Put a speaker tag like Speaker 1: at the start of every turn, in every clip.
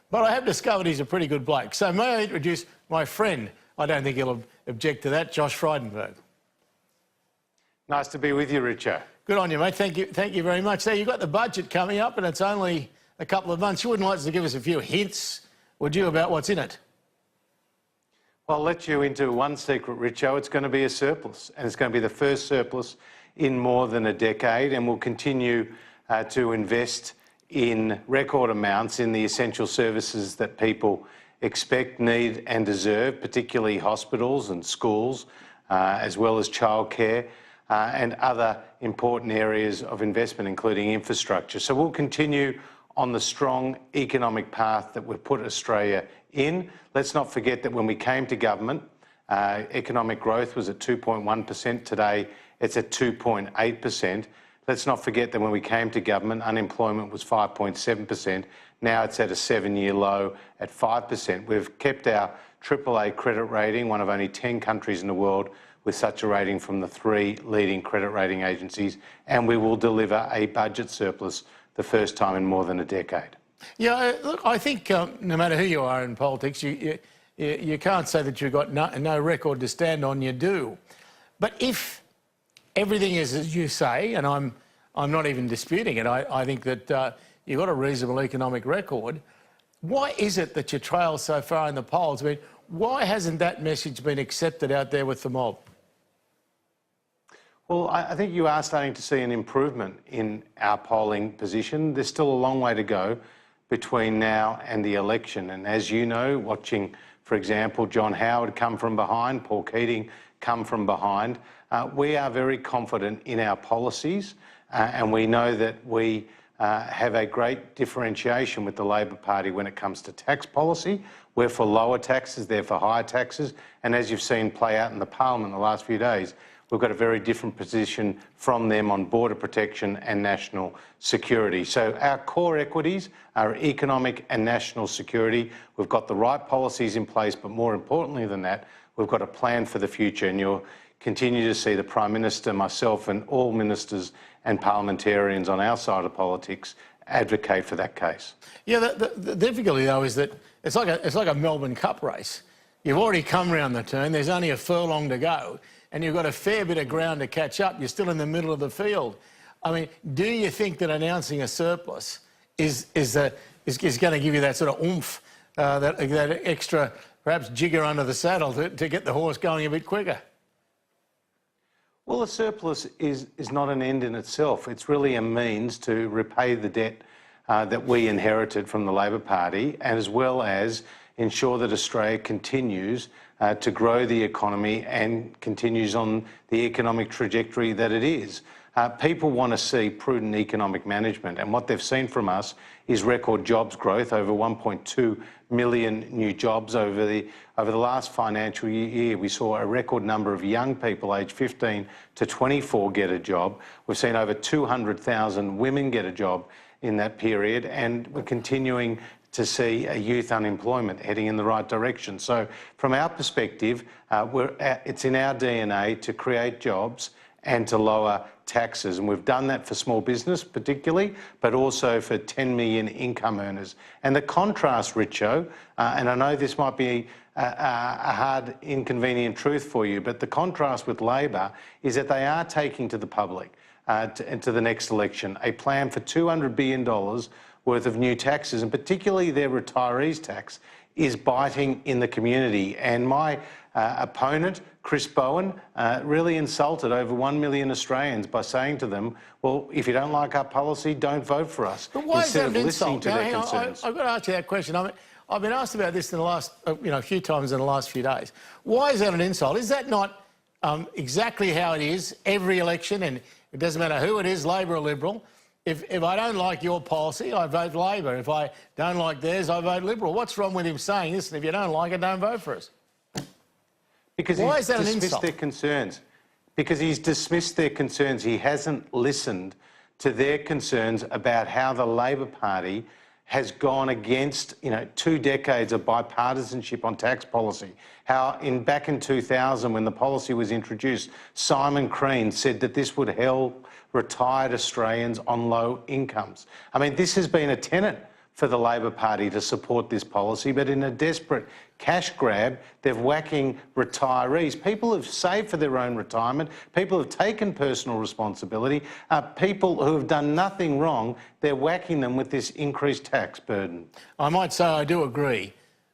Speaker 1: but I have discovered he's a pretty good bloke. So may I introduce my friend? I don't think he'll object to that, Josh Frydenberg.
Speaker 2: Nice to be with you, Richo.
Speaker 1: Good on you, mate. Thank you very much. So you've got the budget coming up and it's only a couple of months. You wouldn't like to give us a few hints, would you, about what's in it?
Speaker 2: Well, I'll let you into one secret, Richo. It's going to be a surplus, and it's going to be the first surplus in more than a decade, and we'll continue to invest in record amounts in the essential services that people expect, need and deserve, particularly hospitals and schools, as well as childcare and other important areas of investment, including infrastructure. So we'll continue on the strong economic path that we've put Australia in. Let's not forget that when we came to government, economic growth was at 2.1%. Today, it's at 2.8%. Let's not forget that when we came to government, unemployment was 5.7%. Now it's at a 7-year low at 5%. We've kept our AAA credit rating, one of only 10 countries in the world with such a rating from the 3 leading credit rating agencies, and we will deliver a budget surplus the first time in more than a decade.
Speaker 1: Yeah, look, I think no matter who you are in politics, you can't say that you've got no record to stand on. You do. But if everything is as you say, and I'm not even disputing it, I think that you've got a reasonable economic record, why is it that you trail so far in the polls? I mean, why hasn't that message been accepted out there with the mob?
Speaker 2: Well, I think you are starting to see an improvement in our polling position. There's still a long way to go between now and the election. And as you know, watching, for example, John Howard come from behind, Paul Keating come from behind, we are very confident in our policies and we know that we have a great differentiation with the Labor Party when it comes to tax policy. We're for lower taxes, they're for higher taxes. And as you've seen play out in the Parliament in the last few days, we've got a very different position from them on border protection and national security. So our core equities are economic and national security. We've got the right policies in place, but more importantly than that, we've got a plan for the future, and you'll continue to see the Prime Minister, myself and all ministers and parliamentarians on our side of politics advocate for that case.
Speaker 1: Yeah, the difficulty though is that it's like a Melbourne Cup race. You've already come round the turn, there's only a furlong to go, and you've got a fair bit of ground to catch up. You're still in the middle of the field. I mean, do you think that announcing a surplus is going to give you that sort of oomph, that extra, perhaps, jigger under the saddle to get the horse going a bit quicker?
Speaker 2: Well, a surplus is not an end in itself. It's really a means to repay the debt that we inherited from the Labor Party, as well as ensure that Australia continues to grow the economy and continues on the economic trajectory that it is. People want to see prudent economic management, and what they've seen from us is record jobs growth, over 1.2 million new jobs over the last financial year. We saw a record number of young people aged 15 to 24 get a job. We've seen over 200,000 women get a job in that period, and we're continuing to see a youth unemployment heading in the right direction. So from our perspective, it's in our DNA to create jobs and to lower taxes. And we've done that for small business particularly, but also for 10 million income earners. And the contrast, Richo, and I know this might be a hard, inconvenient truth for you, but the contrast with Labor is that they are taking to the public to the next election a plan for $200 billion worth of new taxes, and particularly their retirees tax is biting in the community. And my opponent, Chris Bowen, really insulted over 1 million Australians by saying to them, well, if you don't like our policy, don't vote for us.
Speaker 1: But why
Speaker 2: instead
Speaker 1: is that
Speaker 2: of
Speaker 1: an
Speaker 2: listening
Speaker 1: insult?
Speaker 2: to their concerns.
Speaker 1: I've got to ask you that question. I mean, I've been asked about this in the last, a few times in the last few days. Why is that an insult? Is that not exactly how it is every election, and it doesn't matter who it is, Labor or Liberal? If I don't like your policy, I vote Labor. If I don't like theirs, I vote Liberal. What's wrong with him saying, listen, if you don't like it, don't vote for us?
Speaker 2: Because
Speaker 1: why
Speaker 2: he's dismissed their concerns. Because he's dismissed their concerns. He hasn't listened to their concerns about how the Labor Party has gone against, 2 decades of bipartisanship on tax policy. How back in 2000, when the policy was introduced, Simon Crean said that this would help retired Australians on low incomes. I mean, this has been a tenet for the Labor Party to support this policy, but in a desperate cash grab, they're whacking retirees. People who've saved for their own retirement, people who've taken personal responsibility, people who have done nothing wrong, they're whacking them with this increased tax burden.
Speaker 1: I might say I do agree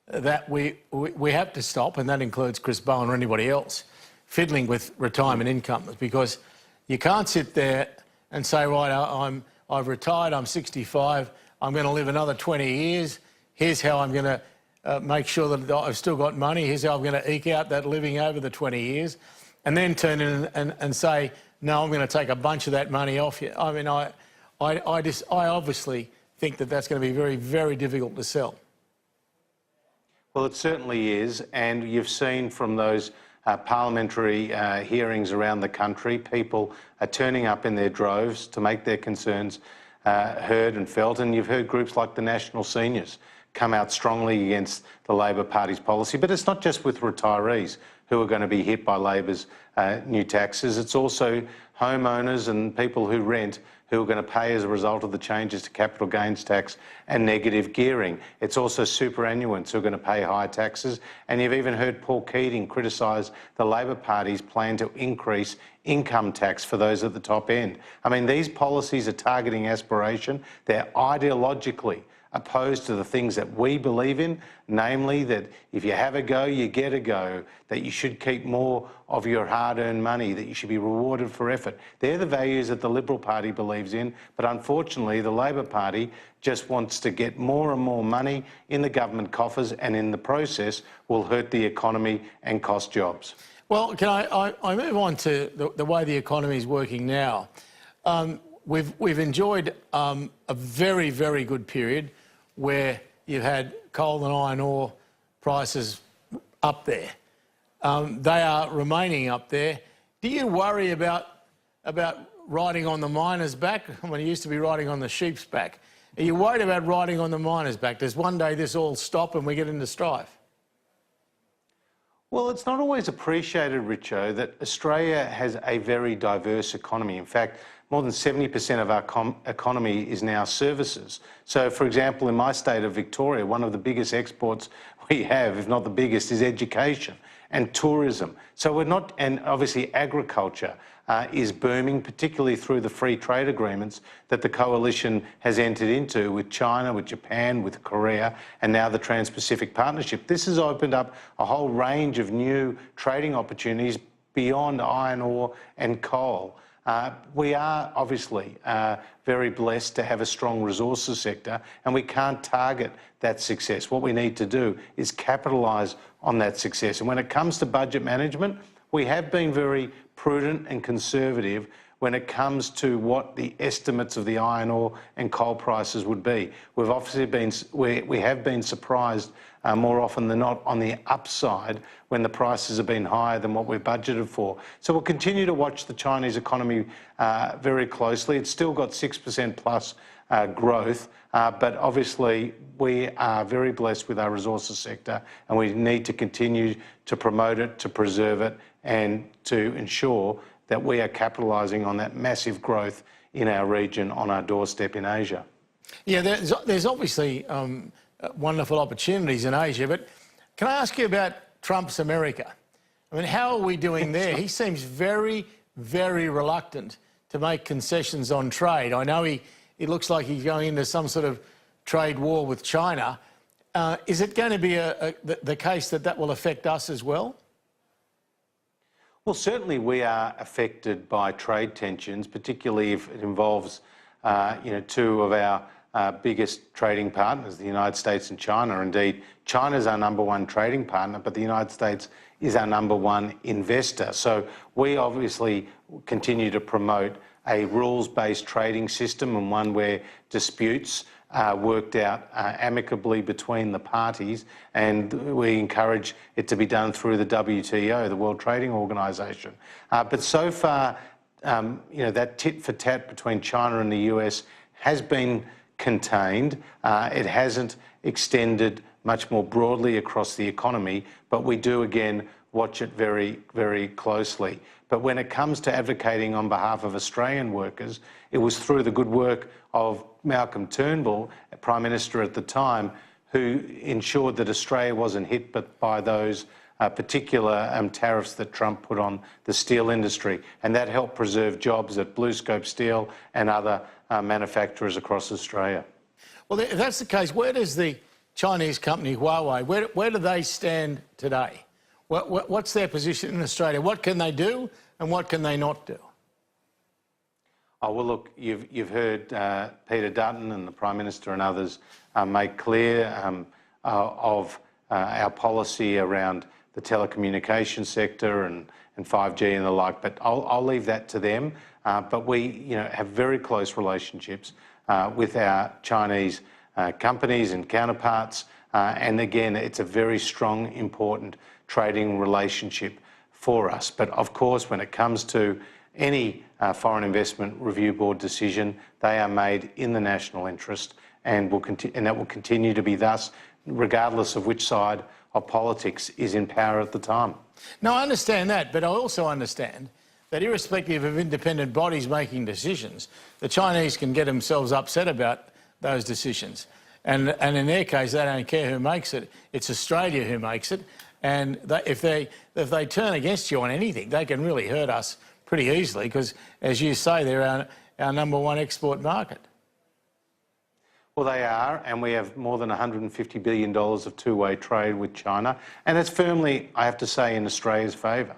Speaker 1: that we have to stop, and that includes Chris Bowen or anybody else, fiddling with retirement incomes, because you can't sit there and say, right, I've retired, I'm 65, I'm going to live another 20 years, here's how I'm going to make sure that I've still got money, here's how I'm going to eke out that living over the 20 years, and then turn in and say, no, I'm going to take a bunch of that money off you. I mean, I obviously think that that's going to be very, very difficult to sell.
Speaker 2: Well, it certainly is, and you've seen from those parliamentary hearings around the country, people are turning up in their droves to make their concerns heard and felt, and you've heard groups like the National Seniors come out strongly against the Labor Party's policy. But it's not just with retirees who are going to be hit by Labor's new taxes, it's also homeowners and people who rent who are going to pay as a result of the changes to capital gains tax and negative gearing. It's also superannuants who are going to pay higher taxes. And you've even heard Paul Keating criticise the Labor Party's plan to increase income tax for those at the top end. I mean, these policies are targeting aspiration. They're ideologically opposed to the things that we believe in, namely that if you have a go, you get a go, that you should keep more of your hard-earned money, that you should be rewarded for effort. They're the values that the Liberal Party believes in, but unfortunately the Labor Party just wants to get more and more money in the government coffers, and in the process will hurt the economy and cost jobs.
Speaker 1: Well, can I move on to the way the economy is working now? We've enjoyed a very, very good period where you've had coal and iron ore prices up there. They are remaining up there. Do you worry about riding on the miners' back when it used to be riding on the sheep's back? Are you worried about riding on the miners' back? Does one day this all stop and we get into strife?
Speaker 2: Well, it's not always appreciated, Richo, that Australia has a very diverse economy. In fact, more than 70% of our economy is now services. So, for example, in my state of Victoria, one of the biggest exports we have, if not the biggest, is education and tourism. So we're not, and obviously agriculture is booming, particularly through the free trade agreements that the coalition has entered into with China, with Japan, with Korea, and now the Trans-Pacific Partnership. This has opened up a whole range of new trading opportunities beyond iron ore and coal. We are obviously very blessed to have a strong resources sector, and we can't target that success. What we need to do is capitalise on that success. And when it comes to budget management, we have been very prudent and conservative when it comes to what the estimates of the iron ore and coal prices would be. We've obviously we have been surprised more often than not on the upside when the prices have been higher than what we've budgeted for. So we'll continue to watch the Chinese economy very closely. It's still got 6% plus growth, but obviously we are very blessed with our resources sector, and we need to continue to promote it, to preserve it, and to ensure that we are capitalising on that massive growth in our region on our doorstep in Asia.
Speaker 1: Yeah, there's obviously wonderful opportunities in Asia, but can I ask you about Trump's America? I mean, how are we doing there? He seems very, very reluctant to make concessions on trade. I know he looks like he's going into some sort of trade war with China. Is it going to be the case that will affect us as well?
Speaker 2: Well, certainly we are affected by trade tensions, particularly if it involves, two of our biggest trading partners, the United States and China. Indeed, China's our number one trading partner, but the United States is our number one investor. So we obviously continue to promote a rules-based trading system, and one where disputes are worked out amicably between the parties, and we encourage it to be done through the WTO, the World Trading Organization. But so far, that tit-for-tat between China and the US has been contained. It hasn't extended much more broadly across the economy, but we do again watch it very, very closely. But when it comes to advocating on behalf of Australian workers, it was through the good work of Malcolm Turnbull, Prime Minister at the time, who ensured that Australia wasn't hit by those particular tariffs that Trump put on the steel industry. And that helped preserve jobs at BlueScope Steel and other manufacturers across Australia.
Speaker 1: Well, if that's the case, where does the Chinese company Huawei, where do they stand today? What's their position in Australia? What can they do and what can they not do?
Speaker 2: Oh, well, look, you've heard Peter Dutton and the Prime Minister and others make clear of our policy around the telecommunication sector and 5G and the like, but I'll leave that to them. But we have very close relationships with our Chinese companies and counterparts. And again, it's a very strong, important trading relationship for us. But of course, when it comes to any Foreign Investment Review Board decision, they are made in the national interest and that will continue to be thus, regardless of which side of politics is in power at the time.
Speaker 1: No, I understand that, but I also understand that irrespective of independent bodies making decisions, the Chinese can get themselves upset about those decisions. And in their case, they don't care who makes it. It's Australia who makes it. And if they turn against you on anything, they can really hurt us pretty easily because, as you say, they're our #1 export market.
Speaker 2: Well, they are, and we have more than $150 billion of two-way trade with China, and it's firmly, I have to say, in Australia's favour.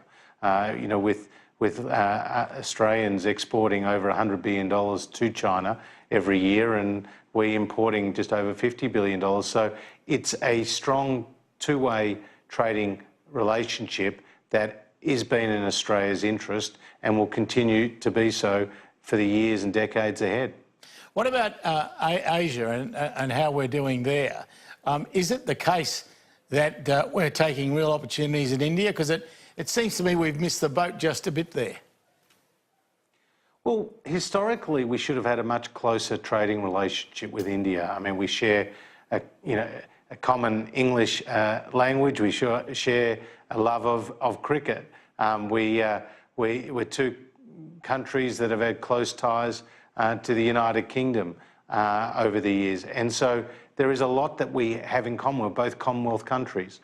Speaker 2: With Australians exporting over $100 billion to China every year, and we importing just over $50 billion. So it's a strong two-way trading relationship that is been in Australia's interest and will continue to be so for the years and decades ahead.
Speaker 1: What about Asia and how we're doing there? Is it the case that we're taking real opportunities in India? Because it seems to me we've missed the boat just a bit there.
Speaker 2: Well, historically, we should have had a much closer trading relationship with India. I mean, we share a common English language. We share a love of cricket. We're two countries that have had close ties to the United Kingdom over the years. And so there is a lot that we have in common. We're both Commonwealth countries.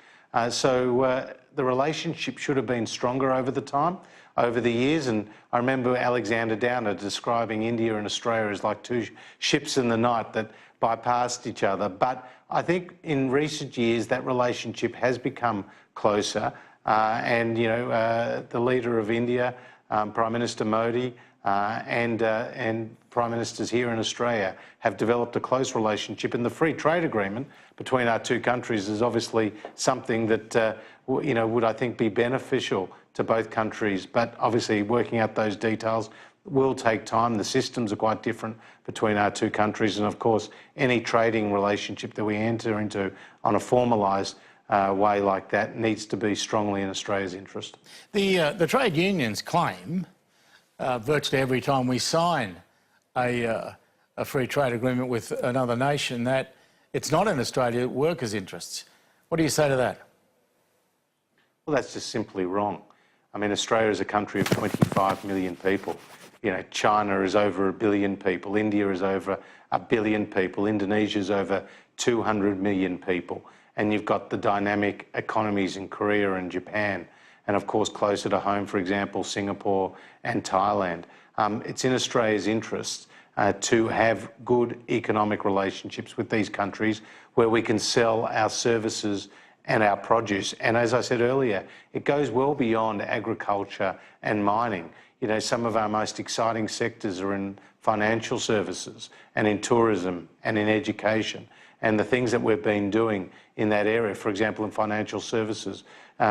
Speaker 2: So the relationship should have been stronger over the years. And I remember Alexander Downer describing India and Australia as like two ships in the night that bypassed each other. But I think in recent years that relationship has become closer. And the leader of India, Prime Minister Modi, and Prime Ministers here in Australia have developed a close relationship, and the free trade agreement between our two countries is obviously something that would, I think, be beneficial to both countries. But obviously working out those details will take time. The systems are quite different between our two countries, and of course any trading relationship that we enter into on a formalised way like that needs to be strongly in Australia's interest.
Speaker 1: The trade unions claim virtually every time we sign a free trade agreement with another nation that it's not in Australia workers' interests. What do you say to that?
Speaker 2: Well, that's just simply wrong. I mean, Australia is a country of 25 million people. China is over 1 billion people. India is over 1 billion people. Indonesia is over 200 million people. And you've got the dynamic economies in Korea and Japan. And of course, closer to home, for example, Singapore and Thailand. It's in Australia's interest to have good economic relationships with these countries where we can sell our services and our produce. And as I said earlier, it goes well beyond agriculture and mining. Some of our most exciting sectors are in financial services and in tourism and in education. And the things that we've been doing in that area, for example, in financial services,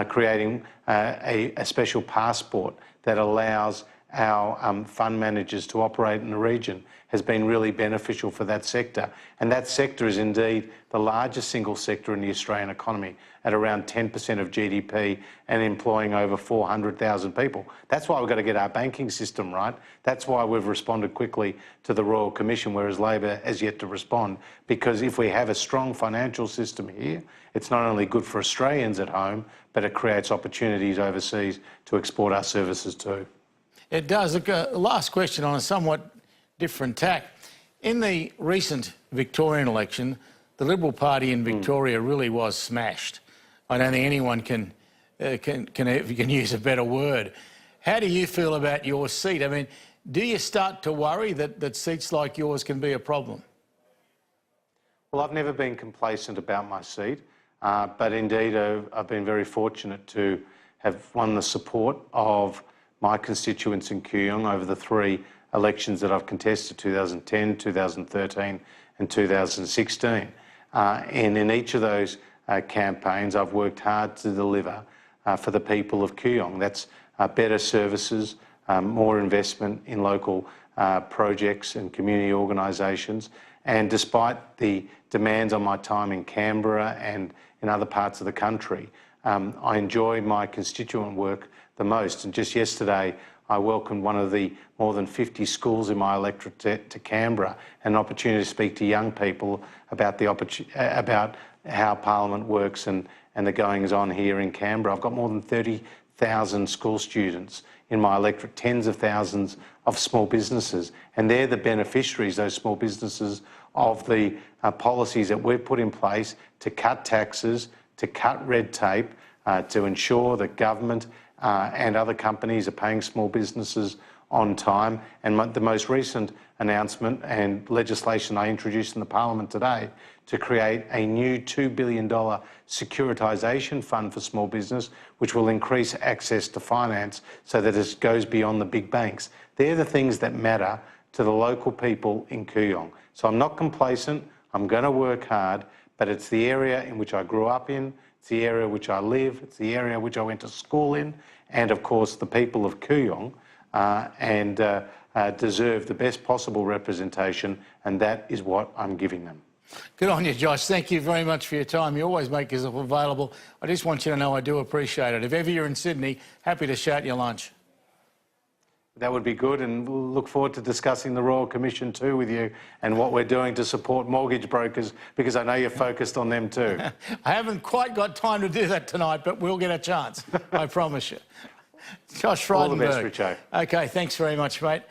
Speaker 2: creating a special passport that allows our fund managers to operate in the region has been really beneficial for that sector. And that sector is indeed the largest single sector in the Australian economy at around 10% of GDP and employing over 400,000 people. That's why we've got to get our banking system right. That's why we've responded quickly to the Royal Commission, whereas Labor has yet to respond. Because if we have a strong financial system here, it's not only good for Australians at home, but it creates opportunities overseas to export our services too.
Speaker 1: It does. Look, last question on a somewhat different tack. In the recent Victorian election, the Liberal Party in Victoria really was smashed. I don't think anyone can use a better word. How do you feel about your seat? I mean, do you start to worry that seats like yours can be a problem?
Speaker 2: Well, I've never been complacent about my seat, but indeed I've been very fortunate to have won the support of my constituents in Kooyong over the 3 elections that I've contested, 2010, 2013 and 2016. And in each of those campaigns, I've worked hard to deliver for the people of Kooyong. That's better services, more investment in local projects and community organisations. And despite the demands on my time in Canberra and in other parts of the country, I enjoy my constituent work the most. And just yesterday, I welcomed one of the more than 50 schools in my electorate to Canberra, an opportunity to speak to young people about about how Parliament works and the goings-on here in Canberra. I've got more than 30,000 school students in my electorate, tens of thousands of small businesses, and they're the beneficiaries, those small businesses, of the policies that we've put in place to cut taxes, to cut red tape, to ensure that government and other companies are paying small businesses on time. And the most recent announcement and legislation I introduced in the Parliament today to create a new $2 billion securitisation fund for small business, which will increase access to finance so that it goes beyond the big banks. They're the things that matter to the local people in Kooyong. So I'm not complacent, I'm going to work hard, but it's the area in which I grew up in, it's the area which I live, it's the area which I went to school in, and of course the people of Kooyong deserve the best possible representation, and that is what I'm giving them.
Speaker 1: Good on you, Josh. Thank you very much for your time. You always make yourself available. I just want you to know I do appreciate it. If ever you're in Sydney, happy to shout your lunch.
Speaker 2: That would be good, and we'll look forward to discussing the Royal Commission too with you and what we're doing to support mortgage brokers, because I know you're focused on them too.
Speaker 1: I haven't quite got time to do that tonight, but we'll get a chance, I promise you. Josh Frydenberg.
Speaker 2: All the best, Richo.
Speaker 1: OK, thanks very much, mate.